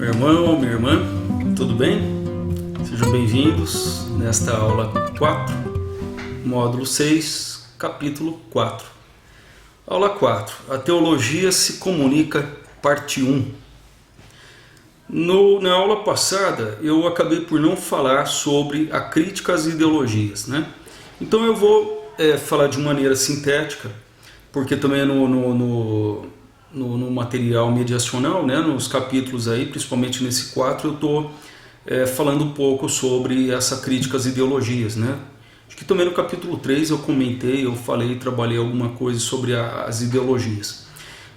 Meu irmão, minha irmã, tudo bem? Sejam bem-vindos nesta aula 4, módulo 6, capítulo 4. Aula 4, a teologia se comunica, parte 1. Na aula passada eu acabei por não falar sobre a crítica às ideologias, né? Então eu vou falar de maneira sintética, porque também no material mediacional, né, nos capítulos aí, principalmente nesse 4, eu estou falando um pouco sobre essa crítica às ideologias, né? Acho que também no capítulo 3 eu comentei, eu falei, trabalhei alguma coisa sobre as ideologias.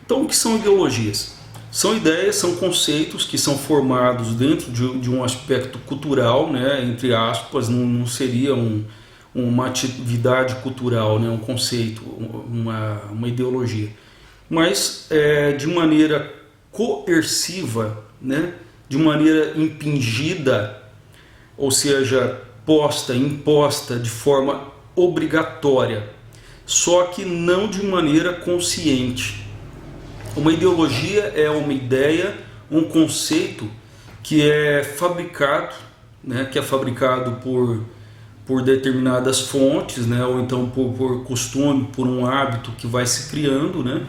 Então, o que são ideologias? São ideias, são conceitos que são formados dentro de um aspecto cultural, né, entre aspas, não seria uma atividade cultural, né, um conceito, uma ideologia, mas de maneira coerciva, né, de maneira impingida, ou seja, imposta de forma obrigatória, só que não de maneira consciente. Uma ideologia é uma ideia, um conceito que é fabricado, né, que é fabricado por determinadas fontes, né, ou então por costume, por um hábito que vai se criando, né,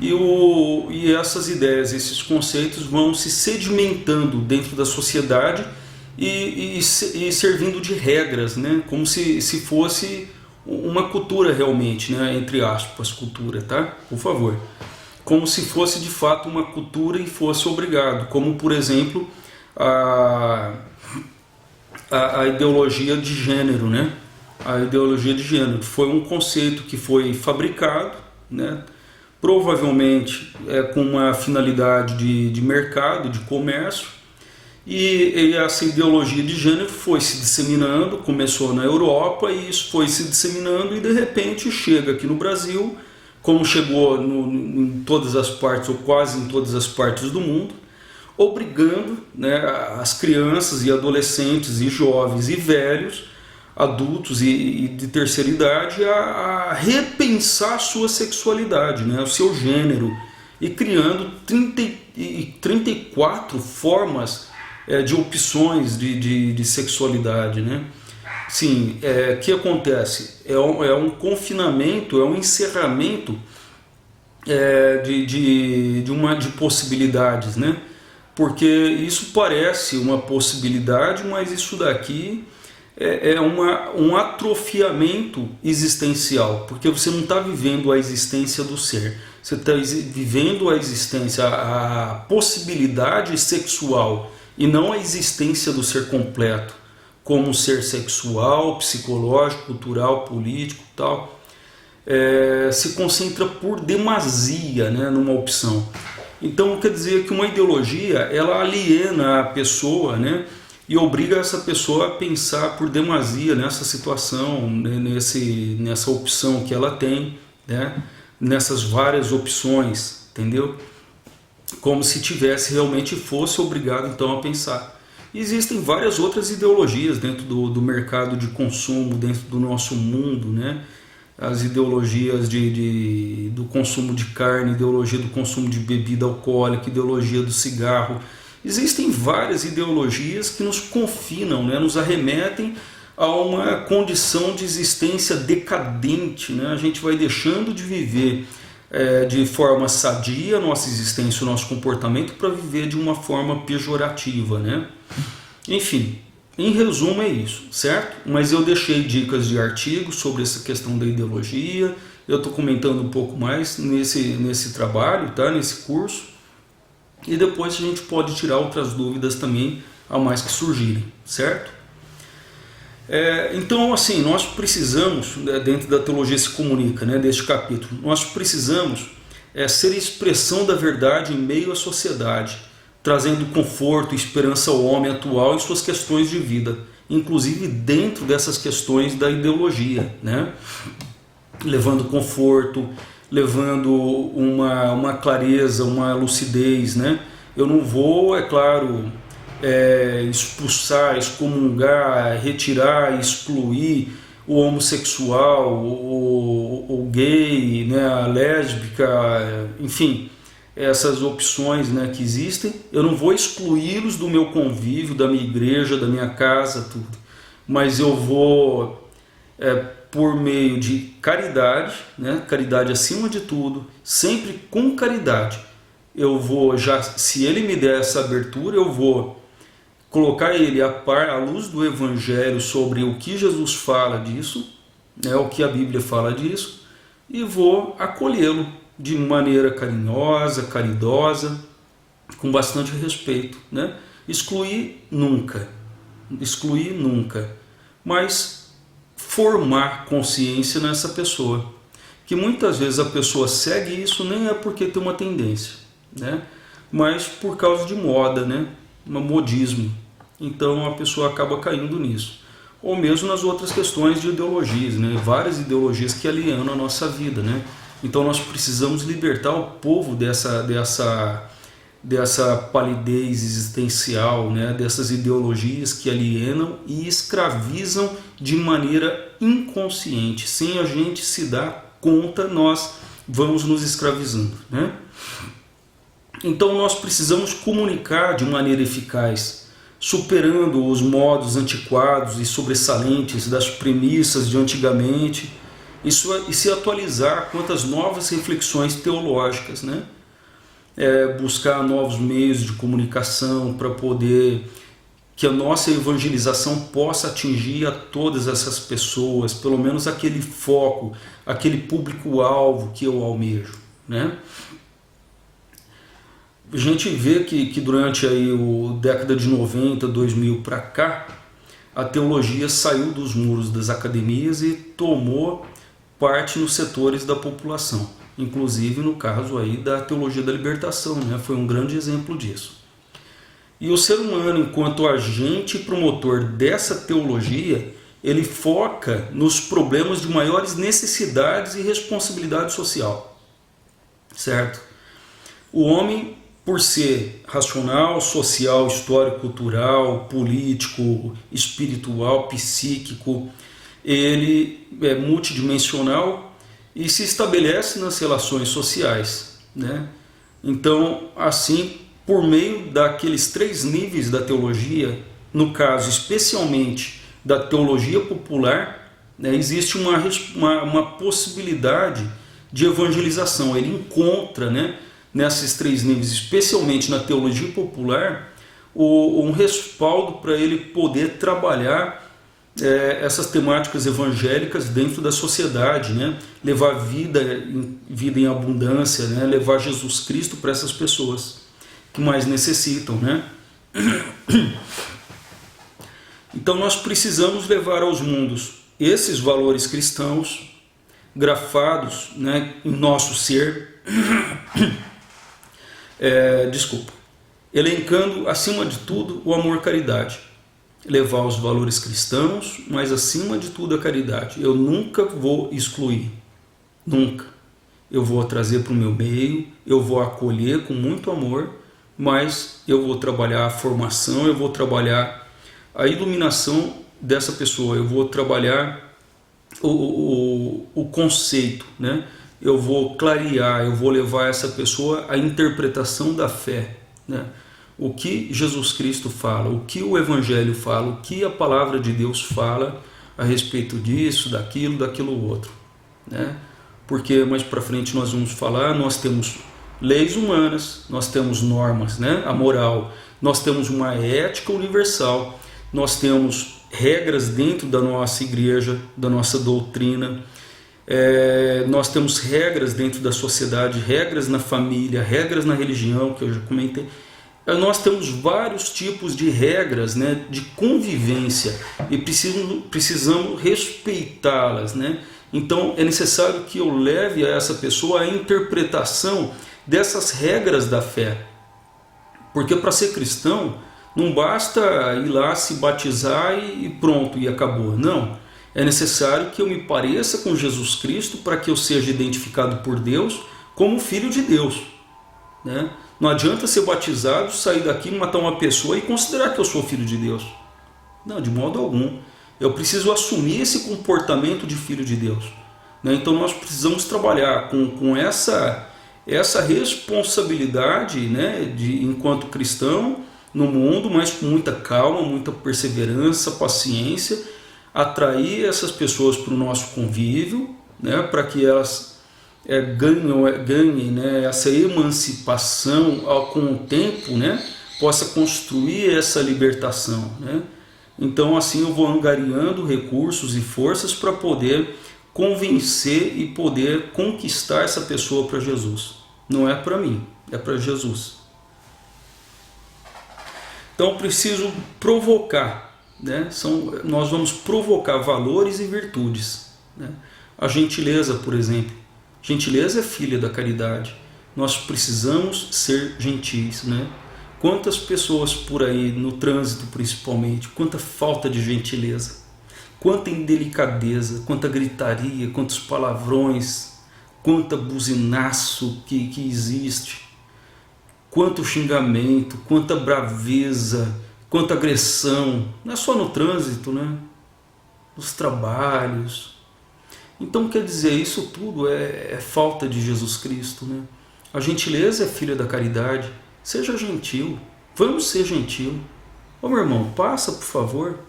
e essas ideias, esses conceitos vão se sedimentando dentro da sociedade e servindo de regras, né, como se fosse uma cultura realmente, né, entre aspas, cultura, tá? Por favor. Como se fosse de fato uma cultura e fosse obrigado, como por exemplo a ideologia de gênero, né? A ideologia de gênero foi um conceito que foi fabricado, né? Provavelmente com uma finalidade de mercado, de comércio, e essa ideologia de gênero foi se disseminando, começou na Europa e isso foi se disseminando e de repente chega aqui no Brasil, como chegou em todas as partes ou quase em todas as partes do mundo, obrigando, né, as crianças e adolescentes e jovens e velhos, adultos e de terceira idade a repensar a sua sexualidade, né, o seu gênero, e criando 34 formas de opções de sexualidade, né? Sim, o que acontece? É um confinamento, é um encerramento de possibilidades, né? Porque isso parece uma possibilidade, mas isso daqui é um atrofiamento existencial, porque você não está vivendo a existência do ser, você está vivendo a existência, a possibilidade sexual, e não a existência do ser completo, como um ser sexual, psicológico, cultural, político e tal. Se concentra por demasia, né, numa opção. Então quer dizer que uma ideologia ela aliena a pessoa, né, e obriga essa pessoa a pensar por demasia nessa situação, né, nessa opção que ela tem, né, nessas várias opções, entendeu? Como se tivesse realmente fosse obrigado então a pensar. E existem várias outras ideologias dentro do mercado de consumo, dentro do nosso mundo, né? As ideologias do consumo de carne, ideologia do consumo de bebida alcoólica, ideologia do cigarro. Existem várias ideologias que nos confinam, né? Nos arremetem a uma condição de existência decadente, né? A gente vai deixando de viver de forma sadia a nossa existência, o nosso comportamento, para viver de uma forma pejorativa, né? Enfim, em resumo é isso, certo? Mas eu deixei dicas de artigos sobre essa questão da ideologia, eu estou comentando um pouco mais nesse trabalho, tá? Nesse curso, e depois a gente pode tirar outras dúvidas também a mais que surgirem, certo? Então, assim, nós precisamos, dentro da teologia se comunica, né, deste capítulo, nós precisamos ser expressão da verdade em meio à sociedade, trazendo conforto e esperança ao homem atual em suas questões de vida, inclusive dentro dessas questões da ideologia, né? Levando conforto, levando uma clareza, uma lucidez, né? Eu não vou, é claro, expulsar, excomungar, retirar, excluir o homossexual, o gay, né, a lésbica, enfim, essas opções, né, que existem, eu não vou excluí-los do meu convívio, da minha igreja, da minha casa, tudo. Mas eu vou, por meio de caridade, né, caridade acima de tudo, sempre com caridade, eu vou, já, se ele me der essa abertura, eu vou colocar ele a par, à luz do Evangelho, sobre o que Jesus fala disso, né, o que a Bíblia fala disso, e vou acolhê-lo de maneira carinhosa, caridosa, com bastante respeito, né? Excluir nunca, mas formar consciência nessa pessoa, que muitas vezes a pessoa segue isso nem é porque tem uma tendência, né? Mas por causa de moda, né? Um modismo. Então a pessoa acaba caindo nisso. Ou mesmo nas outras questões de ideologias, né? Várias ideologias que alienam a nossa vida, né? Então nós precisamos libertar o povo dessa palidez existencial, né? Dessas ideologias que alienam e escravizam de maneira inconsciente. Sem a gente se dar conta, nós vamos nos escravizando, né? Então nós precisamos comunicar de maneira eficaz, superando os modos antiquados e sobressalentes das premissas de antigamente, e se atualizar quanto às novas reflexões teológicas, né? Buscar novos meios de comunicação para poder que a nossa evangelização possa atingir a todas essas pessoas, pelo menos aquele foco, aquele público-alvo que eu almejo, né? A gente vê que durante aí a década de 90, 2000 para cá, a teologia saiu dos muros das academias e tomou parte nos setores da população, inclusive no caso aí da teologia da libertação, né? Foi um grande exemplo disso. E o ser humano, enquanto agente e promotor dessa teologia, ele foca nos problemas de maiores necessidades e responsabilidade social, certo? O homem, por ser racional, social, histórico, cultural, político, espiritual, psíquico, ele é multidimensional e se estabelece nas relações sociais, né? Então, assim, por meio daqueles 3 níveis da teologia, no caso especialmente da teologia popular, né, existe uma possibilidade de evangelização. Ele encontra, né, nesses 3 níveis, especialmente na teologia popular, um respaldo para ele poder trabalhar essas temáticas evangélicas dentro da sociedade, né? Levar vida em abundância, né? Levar Jesus Cristo para essas pessoas que mais necessitam, né? Então nós precisamos levar aos mundos esses valores cristãos grafados, né, em nosso ser, elencando acima de tudo o amor-caridade, levar os valores cristãos, mas acima de tudo a caridade. Eu nunca vou excluir, nunca. Eu vou trazer para o meu meio, eu vou acolher com muito amor, mas eu vou trabalhar a formação, eu vou trabalhar a iluminação dessa pessoa, eu vou trabalhar o conceito, né? Eu vou clarear, eu vou levar essa pessoa à interpretação da fé, né? O que Jesus Cristo fala, o que o Evangelho fala, o que a palavra de Deus fala a respeito disso, daquilo outro, né? Porque mais para frente nós vamos falar, nós temos leis humanas, nós temos normas, né? A moral, nós temos uma ética universal, nós temos regras dentro da nossa igreja, da nossa doutrina, nós temos regras dentro da sociedade, regras na família, regras na religião, que eu já comentei. Nós temos vários tipos de regras, né, de convivência, e precisamos respeitá-las, né? Então é necessário que eu leve a essa pessoa a interpretação dessas regras da fé, porque para ser cristão não basta ir lá se batizar e pronto, e acabou. Não, é necessário que eu me pareça com Jesus Cristo para que eu seja identificado por Deus como filho de Deus, né? Não adianta ser batizado, sair daqui, matar uma pessoa e considerar que eu sou filho de Deus. Não, de modo algum. Eu preciso assumir esse comportamento de filho de Deus, né? Então nós precisamos trabalhar com essa responsabilidade, né, de, enquanto cristão no mundo, mas com muita calma, muita perseverança, paciência, atrair essas pessoas para o nosso convívio, né, para que elas ganhem, né, essa emancipação com o tempo, né, possa construir essa libertação, né? Então assim eu vou angariando recursos e forças para poder convencer e poder conquistar essa pessoa para Jesus. Não é para mim, é para Jesus. Então preciso provocar, né? Nós vamos provocar valores e virtudes, né? A gentileza, por exemplo. Gentileza é filha da caridade. Nós precisamos ser gentis, né? Quantas pessoas por aí, no trânsito principalmente, quanta falta de gentileza, quanta indelicadeza, quanta gritaria, quantos palavrões, quanta buzinaço que existe, quanto xingamento, quanta braveza, quanta agressão, não é só no trânsito, né? Nos trabalhos. Então, quer dizer, isso tudo é falta de Jesus Cristo, né? A gentileza é filha da caridade. Seja gentil, vamos ser gentil. Ô meu irmão, passa por favor.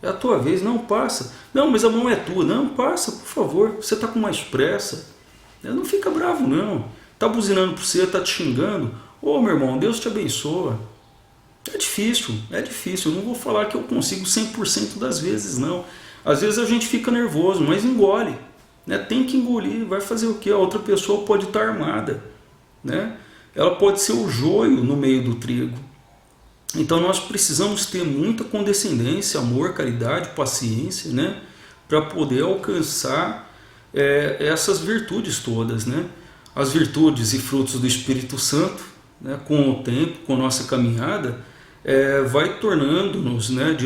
É a tua vez, não passa. Não, mas a mão é tua. Não, passa por favor, você está com mais pressa. Não fica bravo não. Está buzinando por você, está te xingando. Ô meu irmão, Deus te abençoa. É difícil. Eu não vou falar que eu consigo 100% das vezes não. Às vezes a gente fica nervoso, mas engole, né? Tem que engolir, vai fazer o quê? A outra pessoa pode estar armada, né? Ela pode ser o joio no meio do trigo. Então nós precisamos ter muita condescendência, amor, caridade, paciência, né? Para poder alcançar essas virtudes todas, né? As virtudes e frutos do Espírito Santo, né? Com o tempo, com a nossa caminhada, vai tornando-nos, né?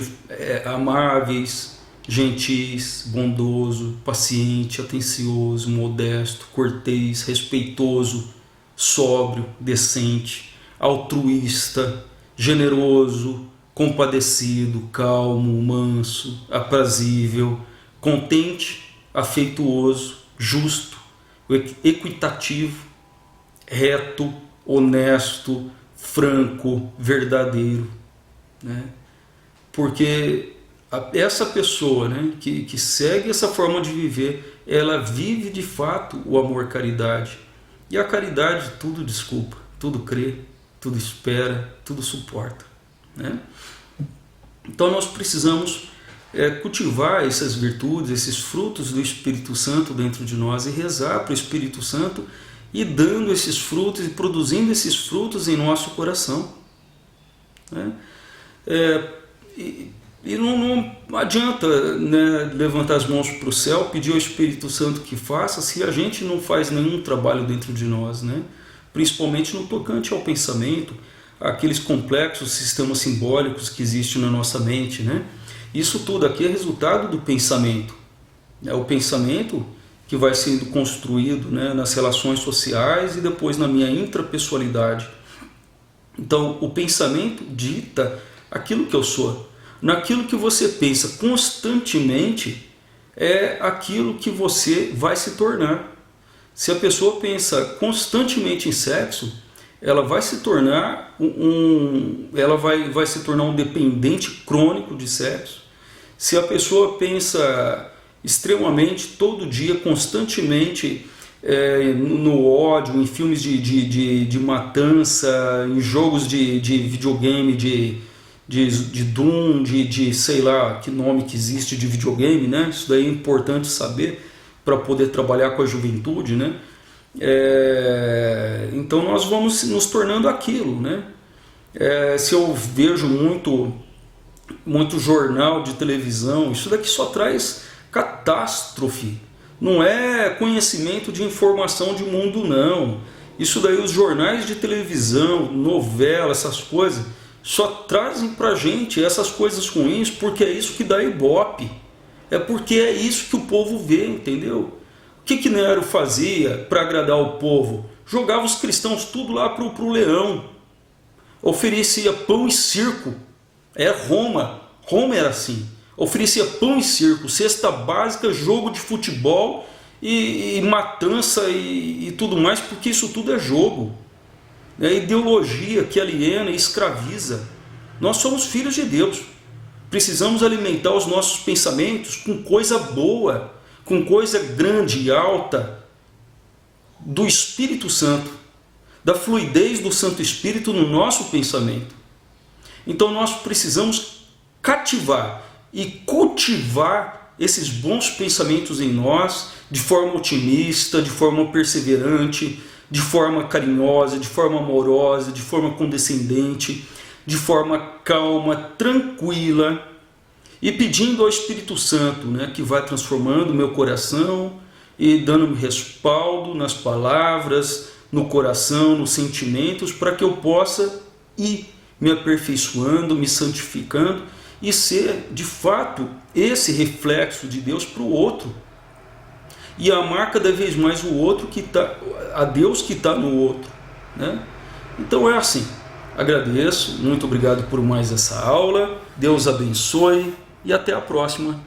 Amáveis, gentis, bondoso, paciente, atencioso, modesto, cortês, respeitoso, sóbrio, decente, altruísta, generoso, compadecido, calmo, manso, aprazível, contente, afeituoso, justo, equitativo, reto, honesto, franco, verdadeiro, né? Porque essa pessoa, né, que segue essa forma de viver, ela vive de fato o amor-caridade. E a caridade tudo desculpa, tudo crê, tudo espera, tudo suporta, né? Então nós precisamos cultivar essas virtudes, esses frutos do Espírito Santo dentro de nós e rezar para o Espírito Santo e dando esses frutos e produzindo esses frutos em nosso coração, né? E não adianta, né, levantar as mãos para o céu, pedir ao Espírito Santo que faça, se a gente não faz nenhum trabalho dentro de nós, né? Principalmente no tocante ao pensamento, aqueles complexos sistemas simbólicos que existem na nossa mente, né? Isso tudo aqui é resultado do pensamento. É o pensamento que vai sendo construído, né, nas relações sociais e depois na minha intrapessoalidade. Então, o pensamento dita aquilo que eu sou. Naquilo que você pensa constantemente é aquilo que você vai se tornar. Se a pessoa pensa constantemente em sexo, ela vai se tornar vai se tornar um dependente crônico de sexo. Se a pessoa pensa extremamente, todo dia, constantemente, no ódio, em filmes de matança, em jogos de videogame, de Doom, sei lá que nome que existe de videogame, né? Isso daí é importante saber para poder trabalhar com a juventude, né? Então nós vamos nos tornando aquilo, né? Se eu vejo muito jornal de televisão, isso daqui só traz catástrofe. Não é conhecimento de informação de mundo, não. Isso daí, os jornais de televisão, novela, essas coisas, só trazem pra gente essas coisas ruins porque é isso que dá ibope. É porque é isso que o povo vê, entendeu? O que Nero fazia para agradar o povo? Jogava os cristãos tudo lá pro leão. Oferecia pão e circo. Roma era assim. Oferecia pão e circo, cesta básica, jogo de futebol e matança e tudo mais, porque isso tudo é jogo. É ideologia que aliena e escraviza. Nós somos filhos de Deus. Precisamos alimentar os nossos pensamentos com coisa boa, com coisa grande e alta do Espírito Santo, da fluidez do Santo Espírito no nosso pensamento. Então nós precisamos cativar e cultivar esses bons pensamentos em nós, de forma otimista, de forma perseverante, de forma carinhosa, de forma amorosa, de forma condescendente, de forma calma, tranquila, e pedindo ao Espírito Santo, né, que vai transformando o meu coração e dando-me respaldo nas palavras, no coração, nos sentimentos, para que eu possa ir me aperfeiçoando, me santificando e ser de fato esse reflexo de Deus para o outro, e amar cada vez mais o outro, a Deus que está no outro, né? Então é assim. Agradeço, muito obrigado por mais essa aula, Deus abençoe e até a próxima.